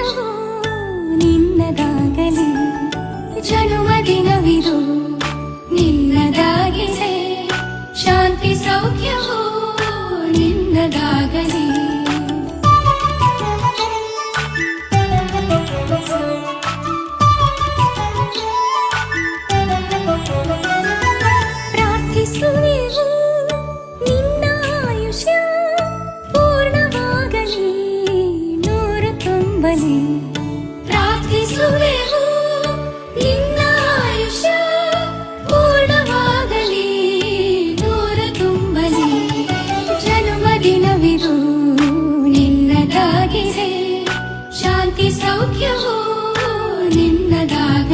ಸೌಖ್ಯವೂ ನಿನ್ನದಾಗಲಿ, ಜನುಮದಿನವಿದು ನಿನ್ನದಾಗಿದೆ, ಶಾಂತಿ ಸೌಖ್ಯವೂ ನಿನ್ನದಾಗಲಿ. ಪ್ರಾರ್ಥಿಸುವೆವು ನಿನ್ನ ಆಯುಷ್ಯ ಪೂರ್ಣವಾಗಲಿ, ನೂರು ತುಂಬಲಿ. ಪ್ರಾರ್ಥಿಸುವೆವು ನಿನ್ನ ಆಯುಷ್ಯ ಪೂರ್ಣವಾಗಲಿ, ನೂರು ತುಂಬಲಿ. ಜನ್ಮದಿನವಿದು ನಿನ್ನದಾಗಿದೆ, ಶಾಂತಿ ಸೌಖ್ಯವೂ ನಿನ್ನದಾಗಿದೆ.